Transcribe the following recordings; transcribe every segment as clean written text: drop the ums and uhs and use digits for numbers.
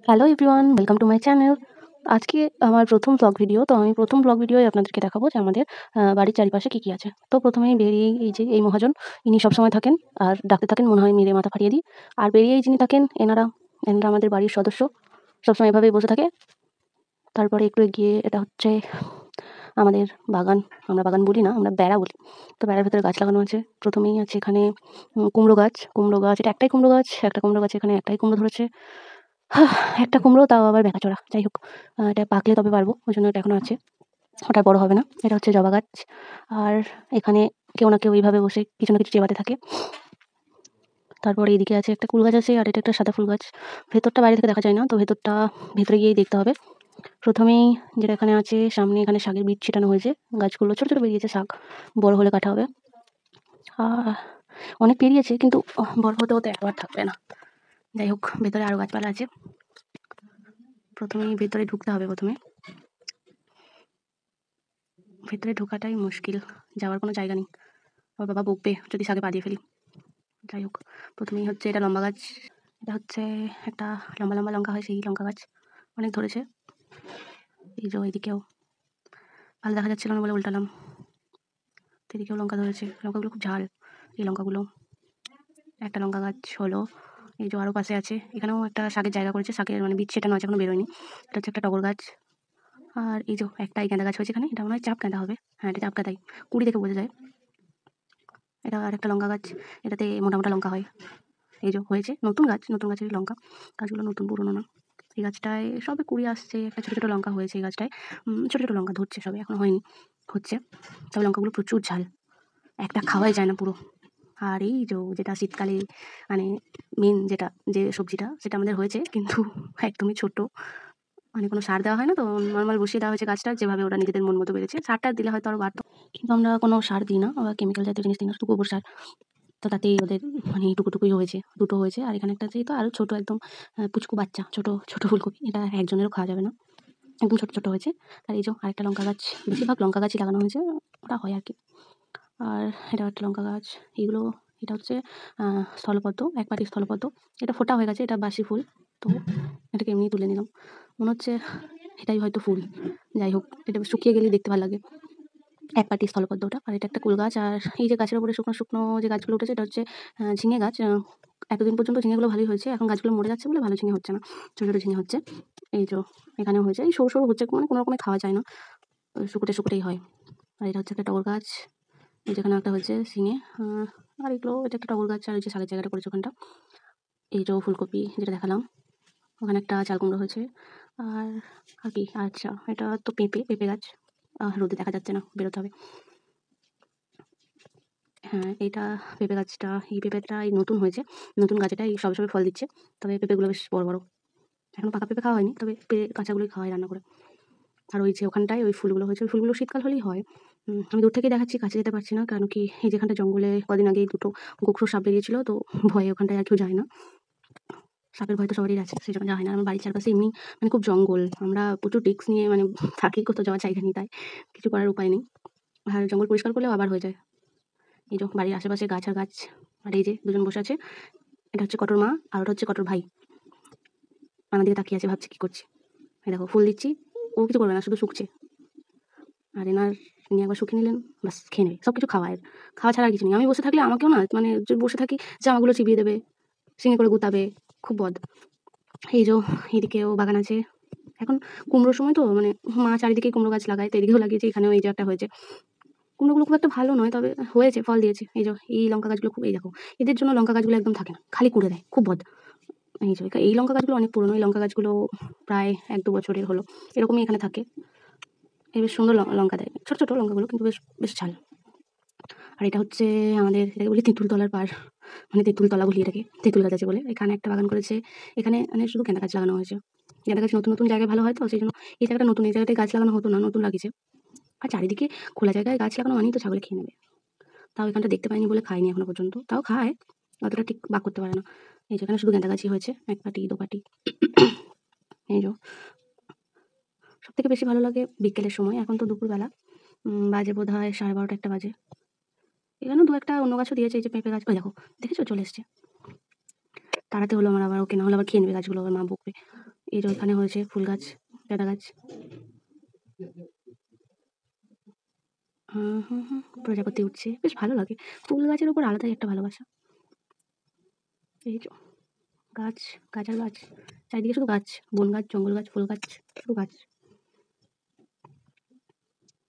Hello everyone, welcome to my channel. আজকে আমার ১ম ব্লগ ভিডিও। তো আমি ১ম ব্লগ ভিডিওয় আপনাদেরকে দেখাবো যে আমাদের বাড়ির চারিপাশে কি, কি আছে। তো ১ম এই বেরিয়েই এই যে এই মহাজন, ইনি সবসময় থাকেন আর ডাকতে থাকেন, মনে হয় মেরে মাথা ফাটিয়ে দিই। আর বেরিয়েই যিনি থাকেন এনারা আমাদের বাড়ির সদস্য। সবসময় এভাবেই বসে থাকে। তারপরে একটু এগিয়ে এটা হচ্ছে আমাদের বাগান। আমরা বাগান বলি না, আমরা বেড়া বলি। তো বেড়ার ভেতরে গাছ লাগানো আছে। ১ম এই আছে এখানে কুমড়ো গাছ। এটা একটাই কুমড়ো গাছ। একটা কুমড়ো গাছে এখানে একটাই কুমড়ো ধরেছে। একটা কুমড়ো, তাও আবার ব্যাকাচোরা। যাই হোক, এটা পাকলে তবে পারবো। ওইজন্য এটা এখনো আছে। ওটা বড় হবে না। এটা হচ্ছে জবা গাছ। আর এখানে কেউ না কেউ এইভাবে বসে কিছু না কিছু চেবাতে থাকে। তারপরে এদিকে আছে একটা কুল গাছ আছে, আর এটা একটা সাদা ফুল গাছ। ভেতরটা বাইরে থেকে দেখা যায় না, তো ভেতরে গিয়েই দেখতে হবে। ১ম এই যেটা এখানে আছে, সামনে এখানে শাকের বীজ ছিটানো হয়েছে। গাছগুলো ছোট, ছোট বেরিয়েছে শাক। বড় হলে কাটা হবে। আহ অনেক বেরিয়েছে, কিন্তু বড় হতে, হতে একবার থাকবে না। যাই হোক, ভেতরে আরো গাছপালা আছে। ১ম এই ভেতরে ঢুকতে হবে। ভেতরে ঢোকাটাই মুশকিল। যাওয়ার কোনো জায়গা নেই। আমার বাবা বকবে যদি শাকে পা দিয়ে ফেলি। যাই হোক, ১ম এই হচ্ছে এটা লম্বা গাছ। এটা হচ্ছে একটা লম্বা, লম্বা লঙ্কা হয়, সেই লঙ্কা গাছ। অনেক ধরেছে। এই যে এদিকেও ভালো দেখা যাচ্ছিল না বলে উল্টালাম। তো এদিকেও লঙ্কা ধরেছে। লঙ্কাগুলো খুব ঝাল, এই লঙ্কাগুলো। একটা লঙ্কা গাছ হলো। এই যে আরও পাশে আছে। এখানেও একটা শাকের জায়গা করেছে। শাকের মানে বীজ ছেটানো আছে, এখনো বেরোয়নি। এটা হচ্ছে একটা টগর গাছ। আর এই যে একটাই গাঁদা গাছ হয়েছে এখানে। এটা মনে হয় চাপ গাঁদা হবে। হ্যাঁ, এটা চাপ গাঁদাই। কুড়ি দেখে বোঝা যায়। এটা আরেকটা লঙ্কা গাছ। এটাতে মোটা, মোটা লঙ্কা হয়। এই যে হয়েছে নতুন গাছ, নতুন গাছেরই লঙ্কা। গাছগুলো নতুন, পুরনো না। এই গাছটায় সবে কুড়ি আসছে। একটা ছোটো, ছোটো লঙ্কা হয়েছে এই গাছটায়। ছোটো, ছোটো লঙ্কা ধরছে সবে, এখনো হয়নি। হচ্ছে। তবে লঙ্কাগুলো প্রচুর ঝাল। একটা খাওয়াই যায় না পুরো। আর এই যেটা শীতকালে মানে মেন যে সবজিটা, সেটা আমাদের হয়েছে, কিন্তু একদমই ছোট। মানে কোনো সার দেওয়া হয় না তো, নর্মাল বসিয়ে দেওয়া হয়েছে গাছটা, যেভাবে ওরা নিজেদের মন মতো বেড়েছে। সারটা দিলে হয়তো আরও বাড়তো। কিন্তু আমরা কোনো সার দিই না, কেমিক্যাল জাতীয় জিনিস দিই না, শুধু গোবর সার। তো তাতেই ওদের মানে টুকুটুকুই হয়েছে, দুটো হয়েছে। আর এখানে একটা আছে, তো আরও ছোটো একদম পুচকু বাচ্চা, ছোট ছোট ফুলকপি। এটা একজনেরও খাওয়া যাবে না, একদম ছোট ছোট হয়েছে। আর এই যে আরেকটা লঙ্কা গাছ। বেশিরভাগ লঙ্কা গাছই লাগানো হয়েছে, ওটা হয় আর কি। আর এটা একটা লঙ্কা গাছ। এগুলো, এটা হচ্ছে স্থলপদ্ম, একপাটি স্থলপদ্ম। এটা ফোটা হয়ে গেছে, এটা বাসি ফুল। তো এটাকে এমনিই তুলে নিলাম। মনে হচ্ছে এটাই হয়তো ফুল। যাই হোক, এটা শুকিয়ে গেলেই দেখতে ভালো লাগে। একপাটি স্থলপদ্ম ওটা। আর এটা একটা কুল গাছ। আর এই যে গাছের উপরে শুকনো, শুকনো যে গাছগুলো উঠেছে, এটা হচ্ছে ঝিঙে গাছ। এতদিন পর্যন্ত ঝিঙেগুলো ভালোই হয়েছে। এখন গাছগুলো মরে যাচ্ছে বলে ভালো ঝিঙে হচ্ছে না। ছোটো, ছোটো ঝিঙে হচ্ছে। এই এখানেও হয়েছে। এই সরু, সরু হচ্ছে, মানে কোনো রকমে খাওয়া যায় না। শুকোতে, শুকোতেই হয়। আর এটা হচ্ছে একটা টগর গাছ। এই যেখানে একটা হয়েছে ঝিঙে। আর এগুলো, এটা একটা টগর গাছ। আর ওই যে শাকের জায়গাটা করেছে ওখানটা। এই ফুলকপি যেটা দেখালাম। ওখানে একটা চাল কুমড়ো হয়েছে। আর আর কি, আচ্ছা এটা তো পেঁপে গাছ। রোদে দেখা যাচ্ছে না, বেরোতে হবে। হ্যাঁ, এইটা পেঁপে গাছটা। এই পেঁপেটা এই নতুন হয়েছে। নতুন গাছ এটা, এই সবে, সবে ফল দিচ্ছে। তবে পেঁপেগুলো বেশ বড়, বড়। এখনো পাকা পেঁপে খাওয়া হয়নি, তবে কাঁচাগুলোই খাওয়া হয় রান্না করে। আর ওই যে ওখানটায় ওই ফুলগুলো হয়েছে, ওই ফুলগুলো শীতকাল হলেই হয়। আমি দূর থেকেই দেখাচ্ছি, কাছে যেতে পারছি না। কারণ কি, এই যেখানটা জঙ্গলে কদিন আগেই দুটো গোখরো সাপ বেরিয়েছিল, তো ভয়ে ওখানটায় আর কেউ যায় না। সাপের ভয় তো সবারই আছে, সেজন্য যাওয়া হয় না। আমার বাড়ির চারপাশে এমনি মানে খুব জঙ্গল। আমরা প্রচুর রিস্ক নিয়ে মানে থাকি, কোথাও যাওয়ার জায়গা নেই, তাই কিছু করার উপায় নেই। আর জঙ্গল পরিষ্কার করলেও আবার হয়ে যায়। এই বাড়ির আশেপাশে গাছ আর গাছ। আর এই যে দুজন বসে আছে। এটা হচ্ছে কটোর মা, আর ওটা হচ্ছে কটোর ভাই। আমার দিকে তাকিয়ে আছে, ভাবছে কি করছি। এই দেখো ফুল দিচ্ছি, ও কিছু করবে না, শুধু শুকছে। আর ইনি একবার শুকিয়ে নিলেন, বাস খেয়ে নেবে। সব কিছু খাওয়ায়, খাওয়া ছাড়া আর কিছু নেই। আমি বসে থাকলে আমাকেও না, মানে যদি বসে থাকি, জামাগুলো চিবিয়ে দেবে, শিঙে করে গুতাবে। খুব বদ। এই এদিকেও বাগান আছে। এখন কুমড়োর সময় তো, মানে মা চারিদিকে কুমড়ো গাছ লাগায়, তো এদিকেও লাগিয়েছে। এখানেও এই যে একটা হয়েছে। কুমড়োগুলো খুব একটা ভালো নয়, তবে হয়েছে, ফল দিয়েছে। এই লঙ্কা গাছগুলো খুব, এই দেখো, এদের জন্য লঙ্কা গাছগুলো একদম থাকে না, খালি কুড়ে দেয়, খুব বদ। এই লঙ্কা গাছগুলো অনেক পুরনো। এই লঙ্কা গাছগুলো প্রায় ১-২ বছরের হলো। এরকমই এখানে থাকে। বেশ সুন্দর লঙ্কা দেয়। ছোট, ছোট লঙ্কাগুলো, কিন্তু বেশ, বেশ ঝাল। আর এটা হচ্ছে আমাদের, এটাকে বলি তেঁতুল তলার পাড়। মানে তেঁতুল তলা বলি এটাকে, তেঁতুল গাছ আছে বলে। এখানে একটা বাগান করেছে। এখানে মানে শুধু গেঁদা গাছ লাগানো হয়েছে। গেঁদা গাছ নতুন, নতুন জায়গায় ভালো হয়, তো সেই জন্য এই জায়গাটা নতুন। এই জায়গাটায় গাছ লাগানো হতো না, নতুন লাগিয়েছে। আর চারিদিকে খোলা জায়গায় গাছ লাগানো মানেই তো ছাগলে খেয়ে নেবে। তাও এখানটা দেখতে পাইনি বলে খাইনি এখনো পর্যন্ত। তাও খায়, অতটা ঠিক বাক করতে পারে না। এই যেখানে শুধু গেঁদা গাছই হয়েছে, ১ পাটি ২ পাটি। এই সবথেকে বেশি ভালো লাগে বিকেলের সময়। এখন তো দুপুরবেলা। বাজে বোধহয় ১২:৩০ ১টা বাজে। এখানেও ২ একটা অন্য গাছও দিয়েছে। এই যে পেঁপে গাছ, ওই দেখো, দেখেছো চলে এসছে। তাড়াতে হলো আমার আবার ওকে, না হলে আবার খেয়ে নেবে গাছগুলো, আবার মা বকবে। এই যে ওইখানে হয়েছে ফুল গাছ, গাঁদা গাছ, প্রজাপতি উঠছে, বেশ ভালো লাগে। ফুল গাছের ওপর আলাদাই একটা ভালোবাসা। এই যে গাছ, গাছের গাছ, চারিদিকে শুধু গাছ, বন গাছ, জঙ্গল গাছ, ফুল গাছ, শুধু গাছ।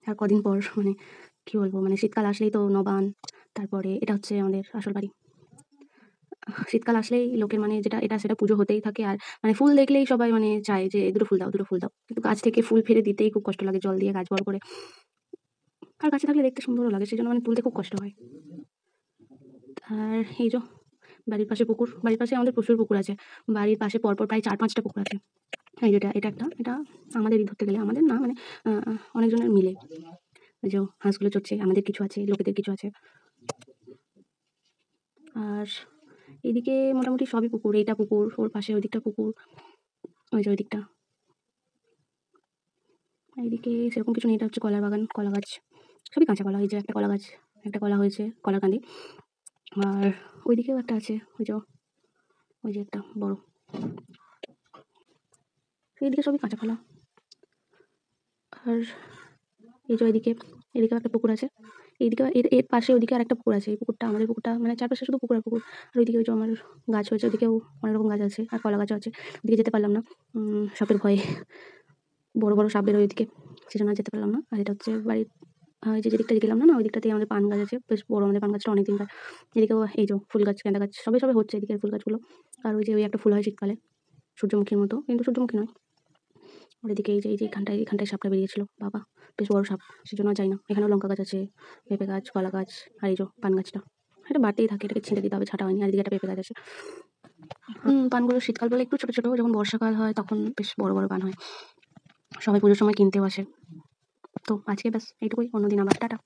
আর কদিন পর মানে কি বলবো, মানে শীতকাল আসলেই তো নবান, তারপরে এটা হচ্ছে আমাদের আসল বাড়ি। শীতকাল আসলেই লোকের মানে যেটা এটা সেটা পুজো হতেই থাকে। আর মানে ফুল দেখলেই সবাই মানে চায় যে দুটো ফুল দাও, দুটো ফুল দাও, কিন্তু গাছ থেকে ফুল ফেলে দিতেই খুব কষ্ট লাগে, জল দিয়ে গাছ বড় করে। আর গাছে থাকলে দেখতে সুন্দরও লাগে, সেই জন্য মানে তুলতে খুব কষ্ট হয়। আর এই যে বাড়ির পাশে পুকুর, বাড়ির পাশে আমাদের প্রচুর পুকুর আছে, বাড়ির পাশে পরপর প্রায় 4-5টা পুকুর আছে। এই যেটা এটা একটা, এটা আমাদেরই ধরতে গেলে, আমাদের না মানে অনেকজনের মিলে। ওই যে হাঁসগুলো চড়ছে, আমাদের কিছু আছে, লোকেদের কিছু আছে। আর এদিকে মোটামুটি সবই পুকুর, এইটা পুকুর, ওর পাশে ওই দিকটা পুকুর, ওই যে ওই দিকটা। এইদিকে সেরকম কিছু নেই, এটা হচ্ছে কলার বাগান, কলা গাছ, সবই কাঁচা কলা। এই যে একটা কলা গাছ, একটা কলা হয়েছে, কলার কাঁদি। আর ওইদিকেও একটা আছে, ওই যে ওই যে একটা বড়, এইদিকে সবই কাঁচা কলা। আর এই যে ওইদিকে, এদিকেও একটা পুকুর আছে, এইদিকে এর পাশে ওইদিকে আর একটা পুকুর আছে। এই পুকুরটা আমাদের, পুকুরটা মানে চারপাশে শুধু পুকুর আর পুকুর। আর ওইদিকে ওই যে আমার গাছ হয়েছে, ওদিকেও অনেক রকম গাছ আছে, আর কলা গাছও আছে। ওদিকে যেতে পারলাম না সাপের ভয়ে, বড় বড় সাপ বেরোয় ওইদিকে, সেজন্য আর যেতে পারলাম না। আর এটা হচ্ছে বাড়ির এই যে যেদিকটা গেলাম না, ওই দিকটাতেই আমাদের পান গাছ আছে, বেশ বড় আমাদের পান গাছটা, অনেক দিনকার। এদিকেও এই যে ফুল গাছ, গেঁদা গাছ, সবে সবে হচ্ছে এদিকের ফুল গাছগুলো। আর ওই যে ওই একটা ফুল হয় শীতকালে, সূর্যমুখীর মতো, কিন্তু সূর্যমুখী নয়। আর এদিকে এই যে এখানটায় সাপটা বেরিয়েছিল, বাবা বেশ বড় সাপ, সেজন্য আর যাই না। এখানেও লঙ্কা গাছ আছে, পেঁপে গাছ, কলা গাছ, আর এই যে পান গাছটা, এটা বাড়তেই থাকে, এটাকে ছিঁড়ে দিতে হবে, ছাঁটা হয়নি। আর এদিকে একটা পেঁপে গাছ আছে। পানগুলো শীতকাল বলে একটু ছোট ছোট, যখন বর্ষাকাল হয় তখন বেশ বড় বড় পান হয়, সবাই পুজোর সময় কিনতেও আসে। তো আজকে ব্যাস এইটুকুই, অন্যদিন আবার টাটা।